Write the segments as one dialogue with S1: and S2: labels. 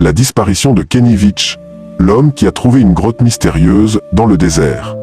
S1: La disparition de Kenny Veach, l'homme qui a trouvé une grotte mystérieuse dans le désert.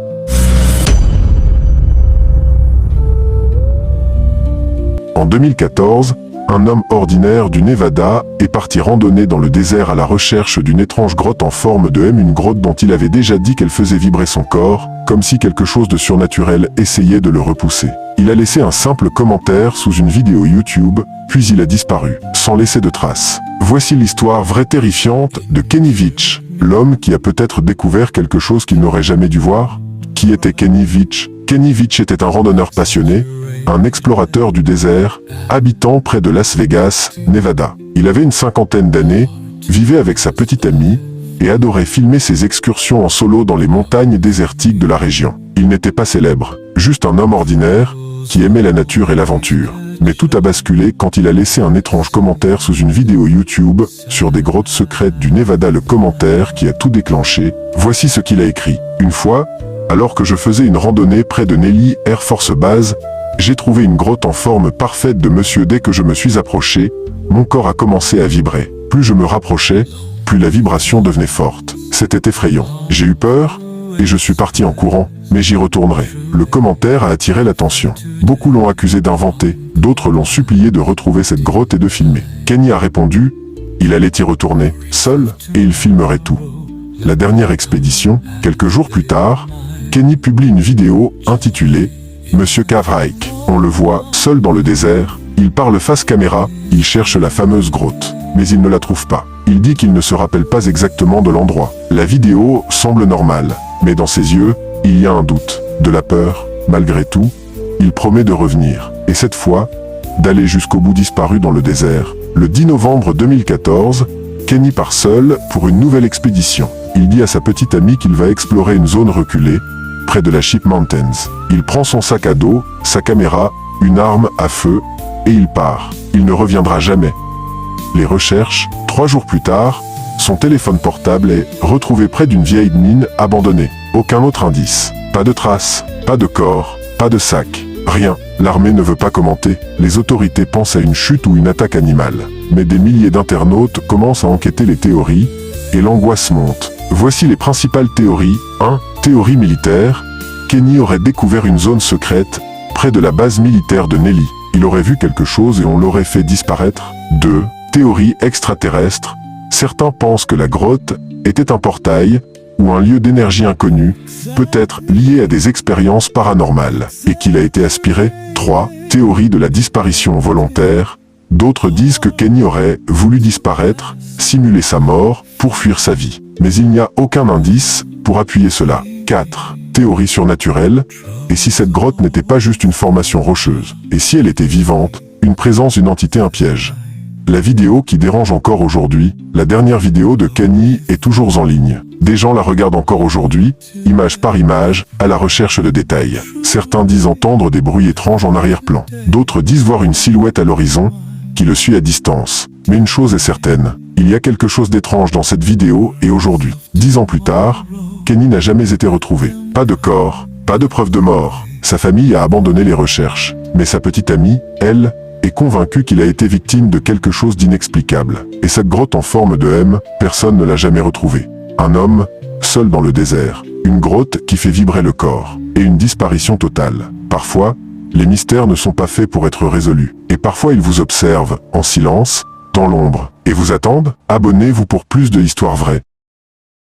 S1: En 2014, un homme ordinaire du Nevada est parti randonner dans le désert à la recherche d'une étrange grotte en forme de M, une grotte dont il avait déjà dit qu'elle faisait vibrer son corps, comme si quelque chose de surnaturel essayait de le repousser. Il a laissé un simple commentaire sous une vidéo YouTube, puis il a disparu, sans laisser de traces. Voici l'histoire vraie terrifiante de Kenny Veach, l'homme qui a peut-être découvert quelque chose qu'il n'aurait jamais dû voir. Qui était Kenny Veach? Kenny Veach était un randonneur passionné, un explorateur du désert, habitant près de Las Vegas, Nevada. Il avait une cinquantaine d'années, vivait avec sa petite amie, et adorait filmer ses excursions en solo dans les montagnes désertiques de la région. Il n'était pas célèbre, juste un homme ordinaire, qui aimait la nature et l'aventure. Mais tout a basculé quand il a laissé un étrange commentaire sous une vidéo YouTube, sur des grottes secrètes du Nevada. Le commentaire qui a tout déclenché, voici ce qu'il a écrit. Une fois, alors que je faisais une randonnée près de Nelly Air Force Base, j'ai trouvé une grotte en forme parfaite de monsieur. Dès que je me suis approché, mon corps a commencé à vibrer. Plus je me rapprochais, plus la vibration devenait forte. C'était effrayant. J'ai eu peur, et je suis parti en courant, mais j'y retournerai. Le commentaire a attiré l'attention. Beaucoup l'ont accusé d'inventer, d'autres l'ont supplié de retrouver cette grotte et de filmer. Kenny a répondu, il allait y retourner, seul, et il filmerait tout. La dernière expédition, quelques jours plus tard, Kenny publie une vidéo intitulée Monsieur Cave Hike. On le voit, seul dans le désert, il parle face caméra, il cherche la fameuse grotte. Mais il ne la trouve pas. Il dit qu'il ne se rappelle pas exactement de l'endroit. La vidéo semble normale, mais dans ses yeux, il y a un doute, de la peur. Malgré tout, il promet de revenir, et cette fois, d'aller jusqu'au bout. Disparu dans le désert. Le 10 novembre 2014, Kenny part seul pour une nouvelle expédition. Il dit à sa petite amie qu'il va explorer une zone reculée, près de la Sheep Mountains. Il prend son sac à dos, sa caméra, une arme à feu, et il part. Il ne reviendra jamais. Les recherches, 3 jours plus tard, son téléphone portable est retrouvé près d'une vieille mine abandonnée. Aucun autre indice. Pas de traces, pas de corps, pas de sac. Rien. L'armée ne veut pas commenter. Les autorités pensent à une chute ou une attaque animale. Mais des milliers d'internautes commencent à enquêter les théories, et l'angoisse monte. Voici les principales théories. 1. Théorie militaire. Kenny aurait découvert une zone secrète, près de la base militaire de Nelly. Il aurait vu quelque chose et on l'aurait fait disparaître. 2. Théorie extraterrestre. Certains pensent que la grotte était un portail, ou un lieu d'énergie inconnue, peut-être lié à des expériences paranormales, et qu'il a été aspiré. 3. Théorie de la disparition volontaire. D'autres disent que Kenny aurait voulu disparaître, simuler sa mort, pour fuir sa vie. Mais il n'y a aucun indice pour appuyer cela. 4. Théorie surnaturelle. Et si cette grotte n'était pas juste une formation rocheuse? Et si elle était vivante, une présence, une entité, un piège? La vidéo qui dérange encore aujourd'hui, la dernière vidéo de Kenny est toujours en ligne. Des gens la regardent encore aujourd'hui, image par image, à la recherche de détails. Certains disent entendre des bruits étranges en arrière-plan. D'autres disent voir une silhouette à l'horizon, qui le suit à distance. Mais une chose est certaine, il y a quelque chose d'étrange dans cette vidéo, et aujourd'hui, 10 ans plus tard, Kenny n'a jamais été retrouvé. Pas de corps, pas de preuve de mort. Sa famille a abandonné les recherches. Mais sa petite amie, elle, est convaincue qu'il a été victime de quelque chose d'inexplicable. Et cette grotte en forme de M, personne ne l'a jamais retrouvée. Un homme, seul dans le désert. Une grotte qui fait vibrer le corps. Et une disparition totale. Parfois, les mystères ne sont pas faits pour être résolus. Et parfois ils vous observent, en silence, dans l'ombre. Et vous attendent? Abonnez-vous pour plus de histoires vraies.